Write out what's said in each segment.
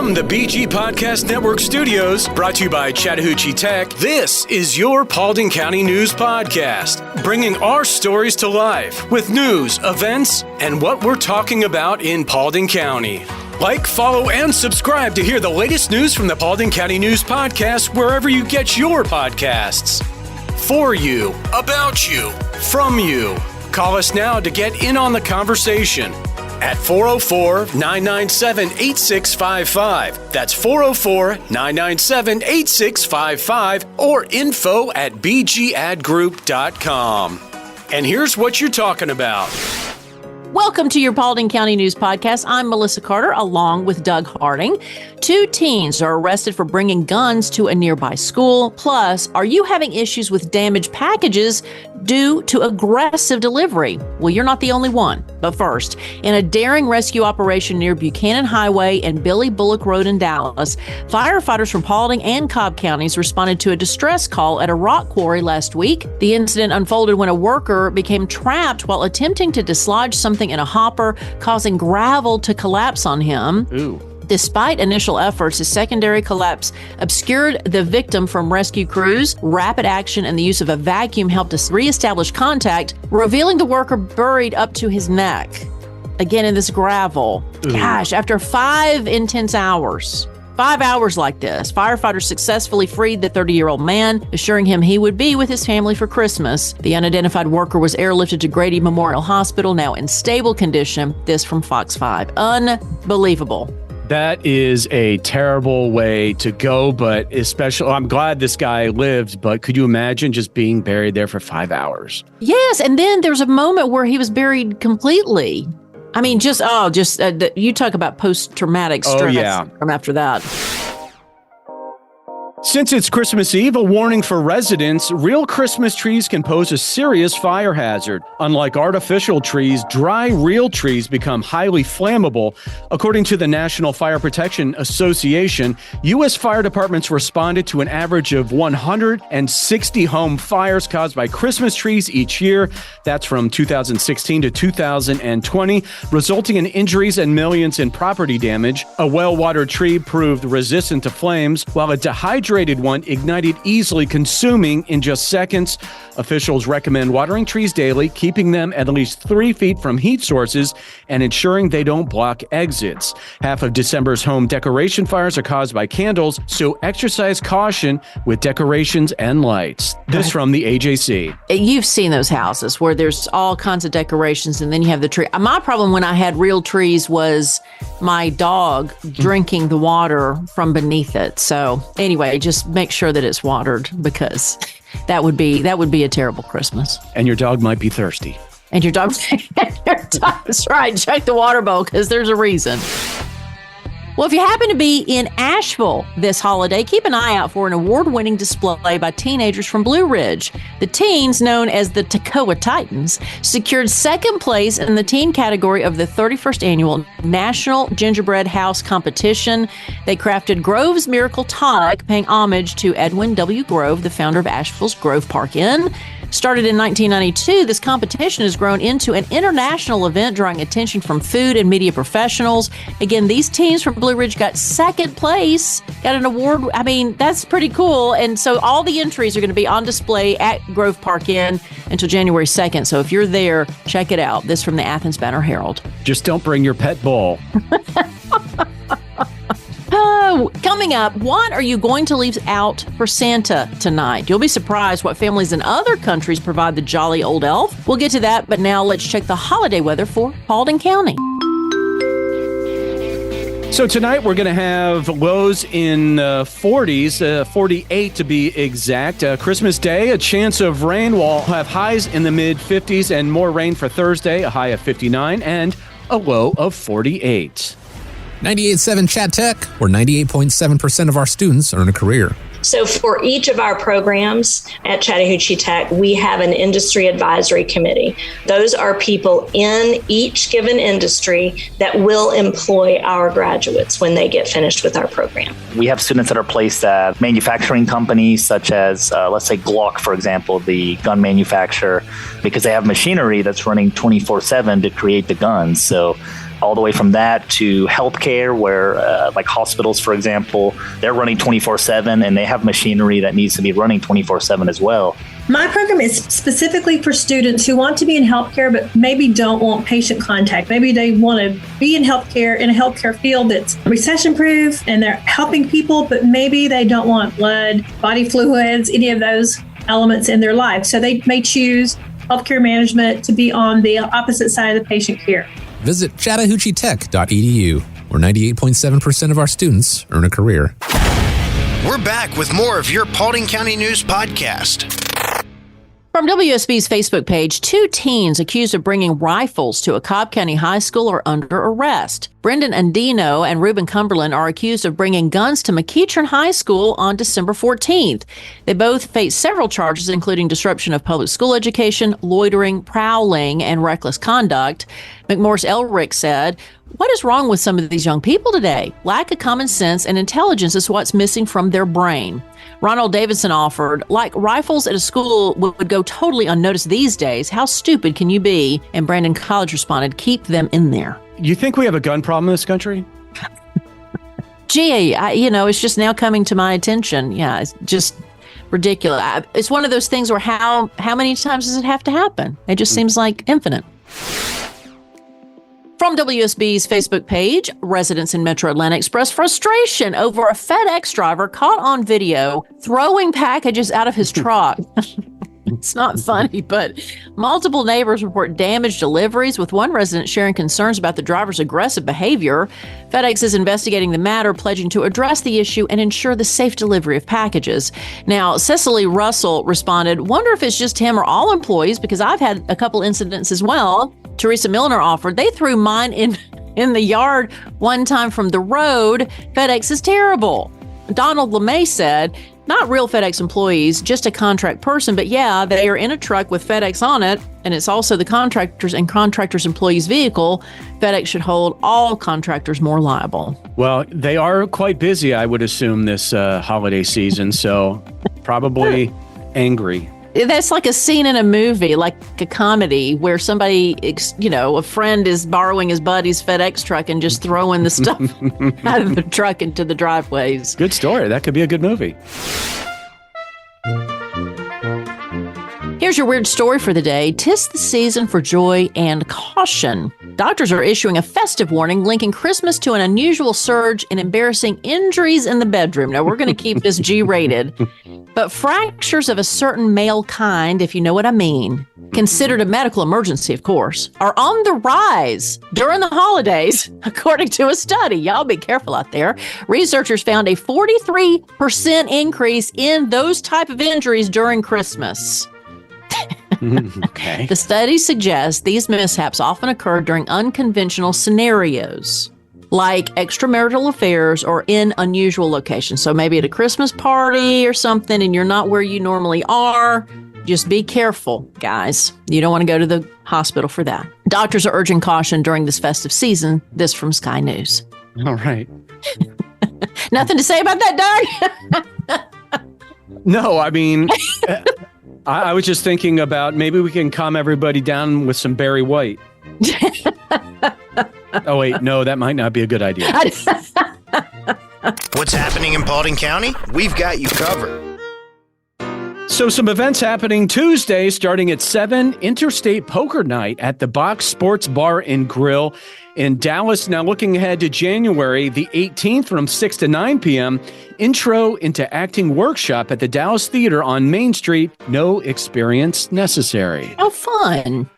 From the BG Podcast Network studios, brought to you by Chattahoochee Tech, this is your Paulding County News Podcast, bringing our stories to life with news, events, and what we're talking about in Paulding County. Like, follow, and subscribe to hear the latest news from the Paulding County News Podcast wherever you get your podcasts. For you, about you, from you. Call us now to get in on the conversation at 404-997-8655. That's 404-997-8655 or info@bgadgroup.com. And here's what you're talking about. Welcome to your Paulding County News Podcast. I'm Melissa Carter, along with Doug Harding. 2 teens are arrested for bringing guns to a nearby school. Plus, are you having issues with damaged packages due to aggressive delivery? Well, you're not the only one. But first, in a daring rescue operation near Buchanan Highway and Billy Bullock Road in Dallas, firefighters from Paulding and Cobb counties responded to a distress call at a rock quarry last week. The incident unfolded when a worker became trapped while attempting to dislodge something in a hopper, causing gravel to collapse on him. Ooh. Despite initial efforts, a secondary collapse obscured the victim from rescue crews. Rapid action and the use of a vacuum helped us reestablish contact, revealing the worker buried up to his neck. Again, in this gravel. Ooh. Gosh, after 5 intense hours. 5 hours like this, firefighters successfully freed the 30-year-old man, assuring him he would be with his family for Christmas. The unidentified worker was airlifted to Grady Memorial Hospital, now in stable condition. This from Fox 5. Unbelievable. That is a terrible way to go, but especially, I'm glad this guy lived, but could you imagine just being buried there for 5 hours? Yes, and then there's a moment where he was buried completely. I mean, you talk about post-traumatic stress from after that. Since it's Christmas Eve, a warning for residents, real Christmas trees can pose a serious fire hazard. Unlike artificial trees, dry, real trees become highly flammable. According to the National Fire Protection Association, U.S. fire departments responded to an average of 160 home fires caused by Christmas trees each year. That's from 2016 to 2020, resulting in injuries and millions in property damage. A well-watered tree proved resistant to flames, while a dehydrated one ignited easily, consuming in just seconds. Officials recommend watering trees daily, keeping them at least 3 feet from heat sources, and ensuring they don't block exits. Half of December's home decoration fires are caused by candles, so exercise caution with decorations and lights. This from the AJC. You've seen those houses where there's all kinds of decorations, and then you have the tree. My problem when I had real trees was my dog drinking the water from beneath it. So anyway, just make sure that it's watered, because that would be a terrible Christmas. And your dog might be thirsty. And your dog's right. Check the water bowl, because there's a reason. Well, if you happen to be in Asheville this holiday, keep an eye out for an award-winning display by teenagers from Blue Ridge. The teens, known as the Toccoa Titans, secured second place in the teen category of the 31st Annual National Gingerbread House Competition. They crafted Grove's Miracle Tonic, paying homage to Edwin W. Grove, the founder of Asheville's Grove Park Inn. Started in 1992, this competition has grown into an international event, drawing attention from food and media professionals. Again, these teams from Blue Ridge got second place, got an award. I mean, that's pretty cool. And so all the entries are going to be on display at Grove Park Inn until January 2nd. So if you're there, check it out. This from the Athens Banner Herald. Just don't bring your pet bull. Coming up, what are you going to leave out for Santa tonight? You'll be surprised what families in other countries provide the jolly old elf. We'll get to that, but now let's check the holiday weather for Paulding County. So tonight we're going to have lows in 40s, 48 to be exact. Christmas Day, a chance of rain. We'll have highs in the mid-50s and more rain for Thursday, a high of 59 and a low of 48. 98.7 Chat Tech, where 98.7% of our students earn a career. So for each of our programs at Chattahoochee Tech, we have an industry advisory committee. Those are people in each given industry that will employ our graduates when they get finished with our program. We have students that are placed at manufacturing companies such as, let's say Glock, for example, the gun manufacturer, because they have machinery that's running 24/7 to create the guns. So all the way from that to healthcare, where like hospitals, for example, they're running 24/7 and they have machinery that needs to be running 24/7 as well. My program is specifically for students who want to be in healthcare, but maybe don't want patient contact. Maybe they want to be in healthcare, in a healthcare field that's recession-proof, and they're helping people, but maybe they don't want blood, body fluids, any of those elements in their life. So they may choose healthcare management to be on the opposite side of the patient care. Visit chattahoocheetech.edu, where 98.7% of our students earn a career. We're back with more of your Paulding County News Podcast. From WSB's Facebook page, 2 teens accused of bringing rifles to a Cobb County high school are under arrest. Brendan Andino and Reuben Cumberland are accused of bringing guns to McEachern High School on December 14th. They both face several charges, including disruption of public school education, loitering, prowling, and reckless conduct. McMorris Elrick said, "What is wrong with some of these young people today? Lack of common sense and intelligence is what's missing from their brain." Ronald Davidson offered, "Like rifles at a school would go totally unnoticed these days. How stupid can you be?" And Brandon College responded, "Keep them in there." You think we have a gun problem in this country? Gee, it's just now coming to my attention. Yeah, it's just ridiculous. It's one of those things where how many times does it have to happen? It just seems like infinite. From WSB's Facebook page, residents in Metro Atlanta expressed frustration over a FedEx driver caught on video throwing packages out of his truck. It's not funny, but multiple neighbors report damaged deliveries, with one resident sharing concerns about the driver's aggressive behavior. FedEx is investigating the matter, pledging to address the issue and ensure the safe delivery of packages. Now, Cecily Russell responded, "Wonder if it's just him or all employees, because I've had a couple incidents as well." Teresa Milner offered, "They threw mine in the yard one time from the road. FedEx is terrible." Donald LeMay said, "Not real FedEx employees, just a contract person, but yeah, they are in a truck with FedEx on it, and it's also the contractors and contractors' employees' vehicle. FedEx should hold all contractors more liable." Well, they are quite busy, I would assume, this holiday season, so probably angry. That's like a scene in a movie, like a comedy, where somebody, a friend is borrowing his buddy's FedEx truck and just throwing the stuff out of the truck into the driveways. Good story. That could be a good movie. Here's your weird story for the day. 'Tis the season for joy and caution. Doctors are issuing a festive warning linking Christmas to an unusual surge in embarrassing injuries in the bedroom. Now, we're going to keep this G-rated, but fractures of a certain male kind, if you know what I mean, considered a medical emergency, of course, are on the rise during the holidays, according to a study. Y'all be careful out there. Researchers found a 43% increase in those type of injuries during Christmas. Okay. The study suggests these mishaps often occur during unconventional scenarios, like extramarital affairs or in unusual locations. So maybe at a Christmas party or something, and you're not where you normally are. Just be careful, guys. You don't want to go to the hospital for that. Doctors are urging caution during this festive season. This from Sky News. All right. Nothing to say about that, Doug? No, I mean, I was just thinking about maybe we can calm everybody down with some Barry White. Oh, wait, no, that might not be a good idea. What's happening in Paulding County? We've got you covered. So some events happening Tuesday starting at 7, Interstate Poker Night at the Box Sports Bar and Grill in Dallas. Now looking ahead to January the 18th from 6 to 9 p.m., Intro into Acting Workshop at the Dallas Theater on Main Street. No experience necessary. How fun.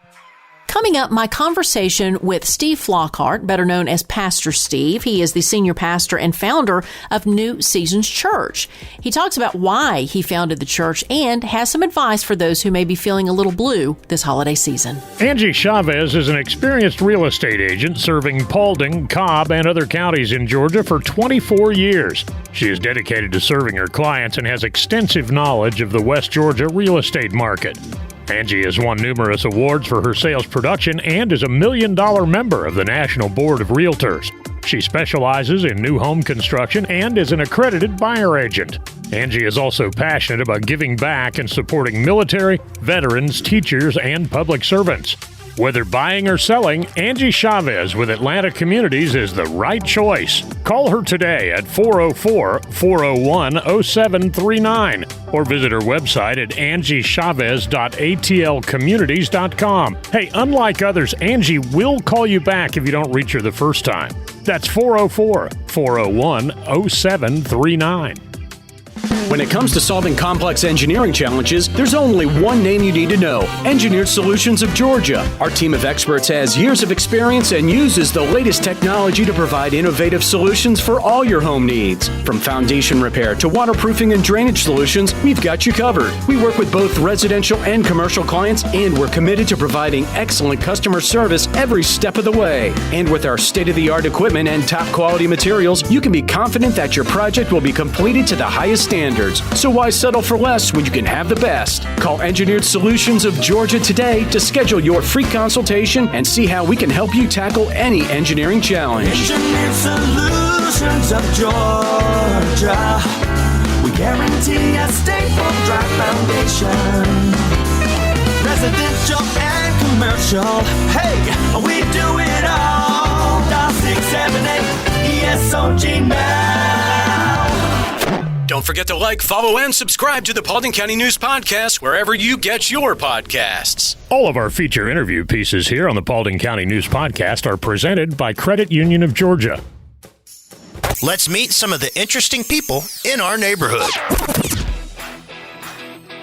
Coming up, my conversation with Steve Flockhart, better known as Pastor Steve. He is the senior pastor and founder of New Seasons Church. He talks about why he founded the church and has some advice for those who may be feeling a little blue this holiday season. Angie Chavez is an experienced real estate agent serving Paulding, Cobb, and other counties in Georgia for 24 years. She is dedicated to serving her clients and has extensive knowledge of the West Georgia real estate market. Angie has won numerous awards for her sales production and is a $1 million member of the National Board of Realtors. She specializes in new home construction and is an accredited buyer agent. Angie is also passionate about giving back and supporting military, veterans, teachers, and public servants. Whether buying or selling, Angie Chavez with Atlanta Communities is the right choice. Call her today at 404-401-0739 or visit her website at angiechavez.atlcommunities.com. Hey, unlike others, Angie will call you back if you don't reach her the first time. That's 404-401-0739. When it comes to solving complex engineering challenges, there's only one name you need to know: Engineered Solutions of Georgia. Our team of experts has years of experience and uses the latest technology to provide innovative solutions for all your home needs. From foundation repair to waterproofing and drainage solutions, we've got you covered. We work with both residential and commercial clients, and we're committed to providing excellent customer service every step of the way. And with our state-of-the-art equipment and top quality materials, you can be confident that your project will be completed to the highest standards. So why settle for less when you can have the best? Call Engineered Solutions of Georgia today to schedule your free consultation and see how we can help you tackle any engineering challenge. Engineered Solutions of Georgia. We guarantee a stable, dry foundation. Residential and commercial. Hey, we do it all. Dial 678-ESOG now. Don't forget to like, follow, and subscribe to the Paulding County News Podcast wherever you get your podcasts. All of our feature interview pieces here on the Paulding County News Podcast are presented by Credit Union of Georgia. Let's meet some of the interesting people in our neighborhood.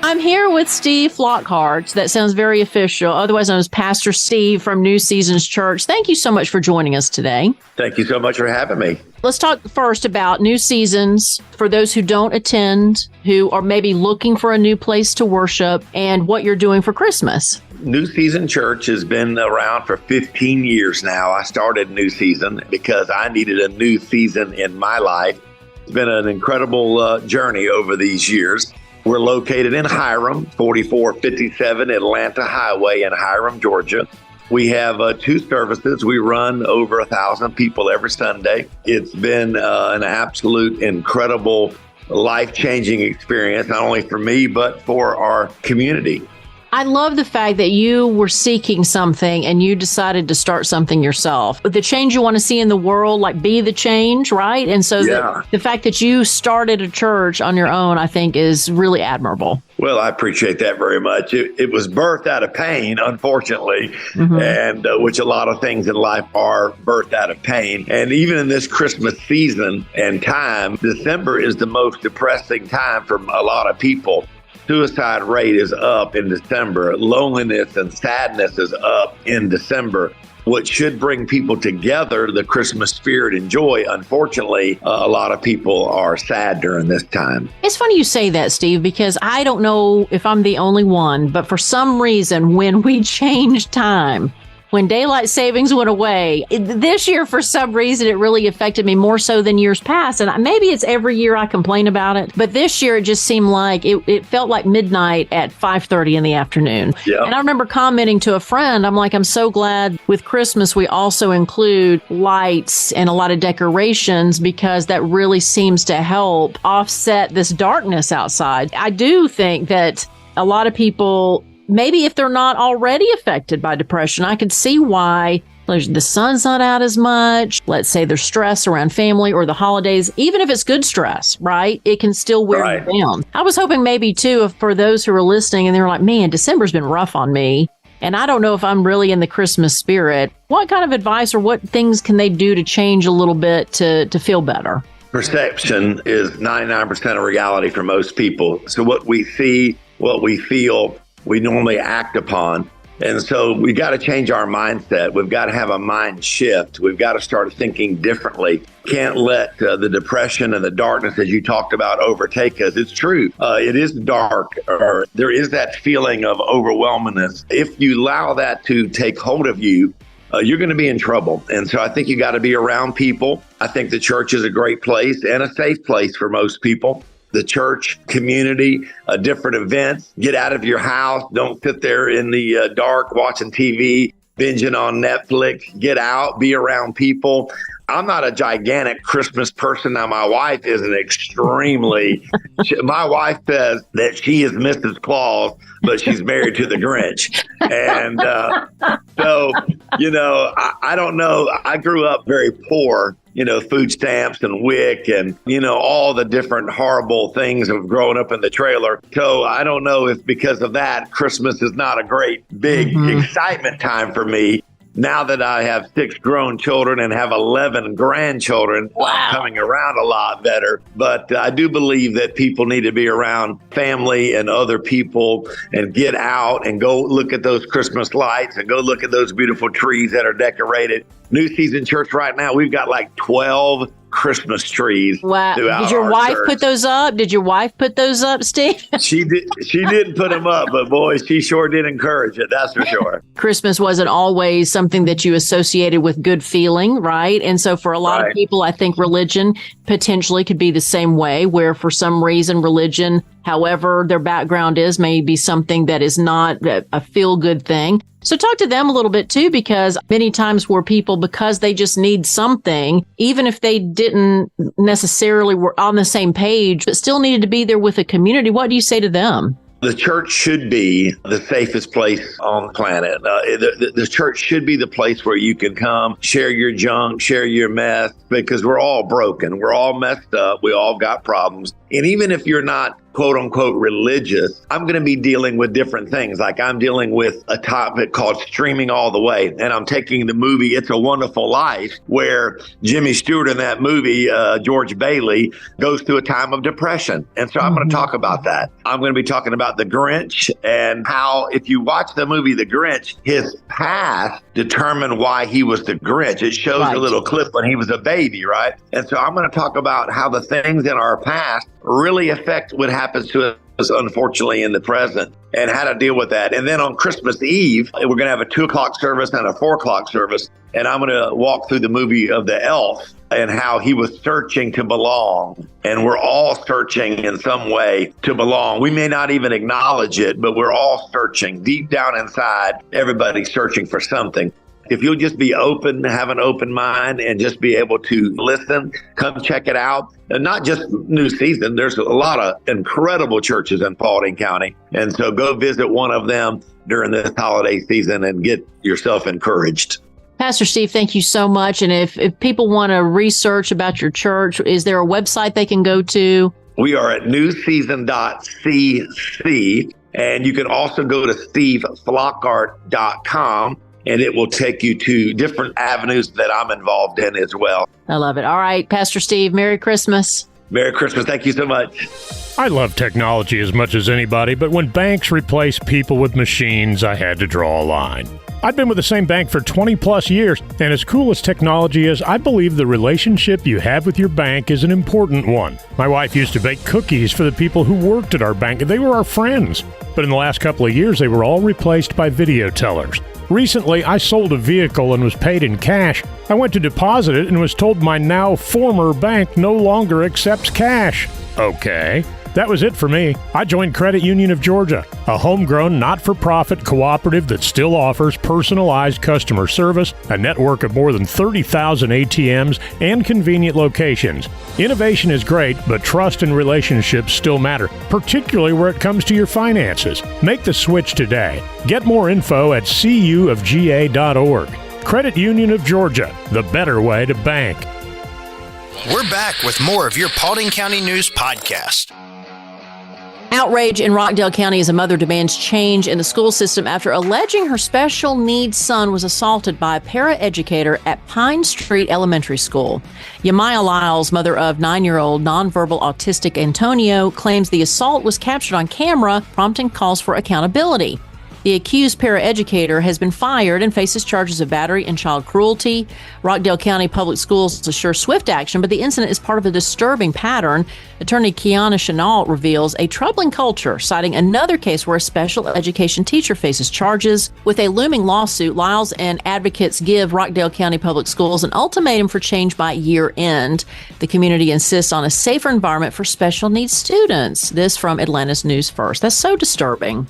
I'm here with Steve Flockhart. That sounds very official, otherwise known as Pastor Steve from New Seasons Church. Thank you so much for joining us today. Thank you so much for having me. Let's talk first about New Seasons for those who don't attend, who are maybe looking for a new place to worship, and what you're doing for Christmas. New Season Church has been around for 15 years now. I started New Season because I needed a new season in my life. It's been an incredible journey over these years. We're located in Hiram, 4457 Atlanta Highway in Hiram, Georgia. We have 2 services. We run over 1,000 people every Sunday. It's been an absolute incredible, life-changing experience, not only for me, but for our community. I love the fact that you were seeking something and you decided to start something yourself. The change you want to see in the world, like be the change, right? And so the fact that you started a church on your own, I think, is really admirable. Well, I appreciate that very much. It was birthed out of pain, unfortunately, and which a lot of things in life are birthed out of pain. And even in this Christmas season and time, December is the most depressing time for a lot of people. Suicide rate is up in December. Loneliness and sadness is up in December. What should bring people together, the Christmas spirit and joy, unfortunately, a lot of people are sad during this time. It's funny you say that, Steve, because I don't know if I'm the only one, but for some reason, when we change time, when daylight savings went away, this year, for some reason, it really affected me more so than years past. And maybe it's every year I complain about it, but this year it just seemed like it felt like midnight at 5:30 in the afternoon. Yep. And I remember commenting to a friend, I'm like, I'm so glad with Christmas we also include lights and a lot of decorations, because that really seems to help offset this darkness outside. I do think that a lot of people, maybe if they're not already affected by depression, I could see why the sun's not out as much. Let's say there's stress around family or the holidays. Even if it's good stress, right? It can still wear you down. I was hoping maybe, too, for those who are listening and they're like, man, December's been rough on me, and I don't know if I'm really in the Christmas spirit. What kind of advice or what things can they do to change a little bit to feel better? Perception is 99% of reality for most people. So what we see, what we feel, we normally act upon. And so we got to change our mindset. We've got to have a mind shift. We've got to start thinking differently. Can't let the depression and the darkness, as you talked about, overtake us. It's true. It is dark, or there is that feeling of overwhelmingness. If you allow that to take hold of you, you're going to be in trouble. And so I think you got to be around people. I think the church is a great place and a safe place for most people. The church community, different events, get out of your house. Don't sit there in the dark watching TV, binging on Netflix. Get out, be around people. I'm not a gigantic Christmas person. Now, my wife is an extremely, my wife says that she is Mrs. Claus, but she's married to the Grinch. And so, I don't know. I grew up very poor, food stamps and WIC and, all the different horrible things of growing up in the trailer. So I don't know if because of that, Christmas is not a great big excitement time for me. Now that I have 6 grown children and have 11 grandchildren, I'm coming around a lot better. But I do believe that people need to be around family and other people and get out and go look at those Christmas lights and go look at those beautiful trees that are decorated. New Season Church right now, we've got like 12 Christmas trees. Wow. Did your wife put those up? Did your wife put those up, Steve? She didn't put them up, but boy, she sure did encourage it. That's for sure. Christmas wasn't always something that you associated with good feeling, right? And so for a lot of people, I think religion potentially could be the same way, where for some reason religion, however their background is, may be something that is not a feel-good thing. So talk to them a little bit too, because many times where people, because they just need something, even if they didn't necessarily were on the same page, but still needed to be there with a community, what do you say to them? The church should be the safest place on the planet. The church should be the place where you can come, share your junk, share your mess, because we're all broken. We're all messed up. We all got problems. And even if you're not quote unquote religious, I'm going to be dealing with different things. Like I'm dealing with a topic called streaming all the way. And I'm taking the movie It's a Wonderful Life, where Jimmy Stewart in that movie, George Bailey, goes through a time of depression. And so I'm going to talk about that. I'm going to be talking about the Grinch and how, if you watch the movie The Grinch, his past determined why he was the Grinch. It shows a little clip when he was a baby, right? And so I'm going to talk about how the things in our past really affect what happens to us, unfortunately, in the present, and how to deal with that. And then on Christmas Eve, we're going to have a 2:00 service and a 4:00 service. And I'm going to walk through the movie of the elf and how he was searching to belong. And we're all searching in some way to belong. We may not even acknowledge it, but we're all searching deep down inside. Everybody's searching for something. If you'll just be open, have an open mind, and just be able to listen, come check it out. And not just New Season. There's a lot of incredible churches in Paulding County. And so go visit one of them during this holiday season and get yourself encouraged. Pastor Steve, thank you so much. And if people want to research about your church, is there a website they can go to? We are at newseason.cc. And you can also go to steveflockhart.com. And it will take you to different avenues that I'm involved in as well. I love it. All right, Pastor Steve, Merry Christmas. Merry Christmas. Thank you so much. I love technology as much as anybody, but when banks replace people with machines, I had to draw a line. I've been with the same bank for 20 plus years, and as cool as technology is, I believe the relationship you have with your bank is an important one. My wife used to bake cookies for the people who worked at our bank, and they were our friends. But in the last couple of years, they were all replaced by video tellers. Recently, I sold a vehicle and was paid in cash. I went to deposit it and was told my now former bank no longer accepts cash. Okay. That was it for me. I joined Credit Union of Georgia, a homegrown, not-for-profit cooperative that still offers personalized customer service, a network of more than 30,000 ATMs, and convenient locations. Innovation is great, but trust and relationships still matter, particularly where it comes to your finances. Make the switch today. Get more info at cuofga.org. Credit Union of Georgia, the better way to bank. We're back with more of your Paulding County News Podcast. Outrage in Rockdale County as a mother demands change in the school system after alleging her special needs son was assaulted by a paraeducator at Pine Street Elementary School. Yamaya Lyles, mother of 9-year-old nonverbal autistic Antonio, claims the assault was captured on camera, prompting calls for accountability. The accused paraeducator has been fired and faces charges of battery and child cruelty. Rockdale County Public Schools assure swift action, but the incident is part of a disturbing pattern. Attorney Kiana Chenault reveals a troubling culture, citing another case where a special education teacher faces charges. With a looming lawsuit, Lyles and advocates give Rockdale County Public Schools an ultimatum for change by year end. The community insists on a safer environment for special needs students. This from Atlanta's News First. That's so disturbing.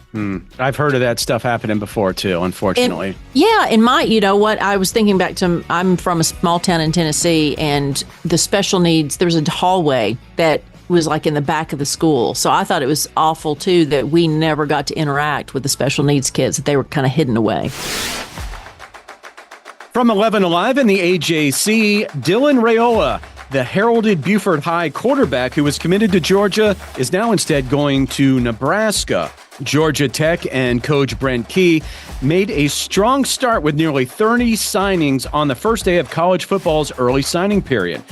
I've heard of that stuff happening before too, unfortunately. You know what? I was thinking back to, I'm from a small town in Tennessee, and the special needs, there's a hallway that was like in the back of the school. So I thought it was awful too that we never got to interact with the special needs kids, that they were kind of hidden away. From 11 Alive in the AJC, Dylan Raiola, the heralded Buford High quarterback who was committed to Georgia, is now instead going to Nebraska. Georgia Tech and coach Brent Key made a strong start with nearly 30 signings on the first day of college football's early signing period.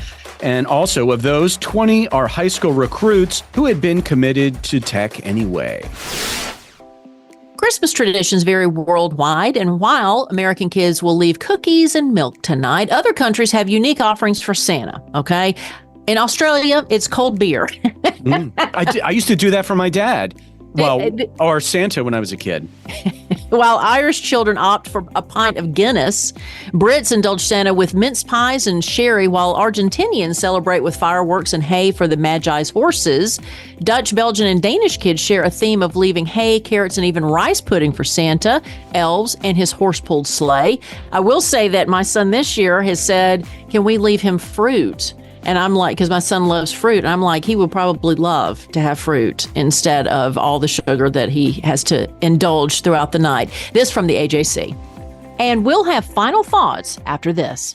And also of those, 20 are high school recruits who had been committed to Tech anyway. Christmas traditions vary worldwide, and while American kids will leave cookies and milk tonight, other countries have unique offerings for Santa, okay? In Australia, it's cold beer. I used to do that for my dad. Or Santa when I was a kid. While Irish children opt for a pint of Guinness, Brits indulge Santa with mince pies and sherry, while Argentinians celebrate with fireworks and hay for the Magi's horses. Dutch, Belgian, and Danish kids share a theme of leaving hay, carrots, and even rice pudding for Santa, elves, and his horse-pulled sleigh. I will say that my son this year has said, can we leave him fruit? And I'm like, because my son loves fruit, and I'm like, he would probably love to have fruit instead of all the sugar that he has to indulge throughout the night. This from the AJC. And we'll have final thoughts after this.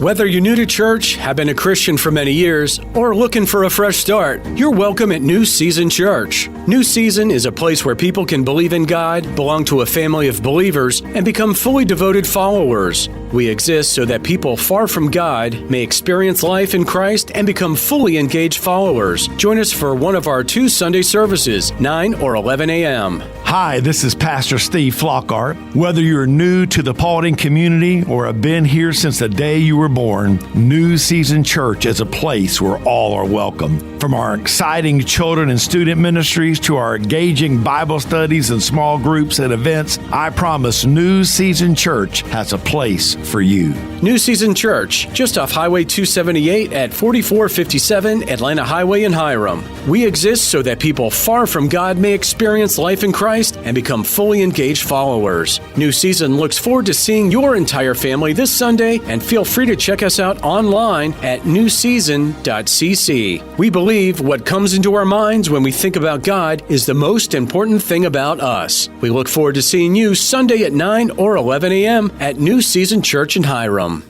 Whether you're new to church, have been a Christian for many years, or looking for a fresh start, you're welcome at New Season Church. New Season is a place where people can believe in God, belong to a family of believers, and become fully devoted followers. We exist so that people far from God may experience life in Christ and become fully engaged followers. Join us for one of our 2 Sunday services, 9 or 11 a.m. Hi, this is Pastor Steve Flockhart. Whether you're new to the Paulding community or have been here since the day you were born, New Season Church is a place where all are welcome. From our exciting children and student ministries to our engaging Bible studies and small groups and events, I promise New Season Church has a place for you. New Season Church, just off Highway 278 at 4457 Atlanta Highway in Hiram. We exist so that people far from God may experience life in Christ and become fully engaged followers. New Season looks forward to seeing your entire family this Sunday, and feel free to check us out online at newseason.cc. We believe what comes into our minds when we think about God is the most important thing about us. We look forward to seeing you Sunday at 9 or 11 a.m. at New Season Church in Hiram.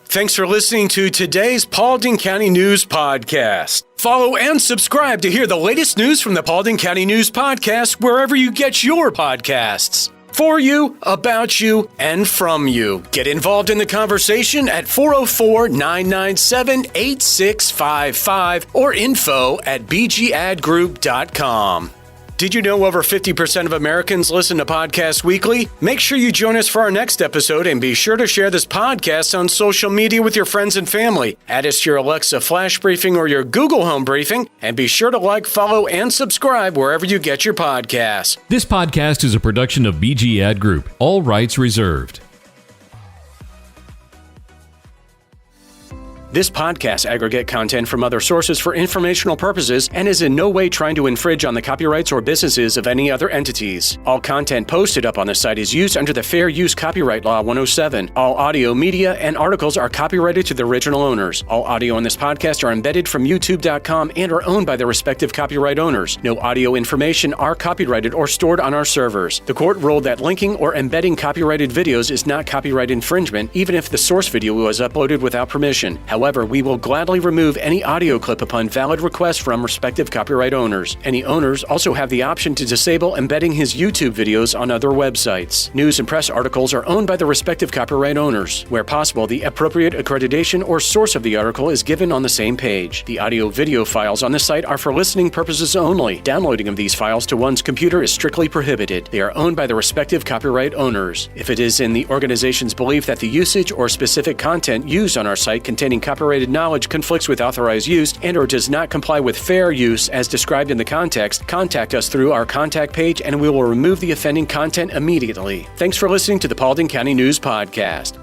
Thanks for listening to today's Paulding County News Podcast. Follow and subscribe to hear the latest news from the Paulding County News Podcast wherever you get your podcasts. For you, about you, and from you. Get involved in the conversation at 404-997-8655 or info@bgadgroup.com. Did you know over 50% of Americans listen to podcasts weekly? Make sure you join us for our next episode, and be sure to share this podcast on social media with your friends and family. Add us to your Alexa Flash Briefing or your Google Home Briefing, and be sure to like, follow, and subscribe wherever you get your podcasts. This podcast is a production of BG Ad Group. All rights reserved. This podcast aggregate content from other sources for informational purposes and is in no way trying to infringe on the copyrights or businesses of any other entities. All content posted up on the site is used under the Fair Use Copyright Law 107. All audio, media, and articles are copyrighted to the original owners. All audio on this podcast are embedded from YouTube.com and are owned by their respective copyright owners. No audio information are copyrighted or stored on our servers. The court ruled that linking or embedding copyrighted videos is not copyright infringement, even if the source video was uploaded without permission. However, we will gladly remove any audio clip upon valid request from respective copyright owners. Any owners also have the option to disable embedding his YouTube videos on other websites. News and press articles are owned by the respective copyright owners. Where possible, the appropriate accreditation or source of the article is given on the same page. The audio-video files on the site are for listening purposes only. Downloading of these files to one's computer is strictly prohibited. They are owned by the respective copyright owners. If it is in the organization's belief that the usage or specific content used on our site containing copyrighted knowledge conflicts with authorized use and or does not comply with fair use as described in the context, contact us through our contact page and we will remove the offending content immediately. Thanks for listening to the Paulding County News Podcast.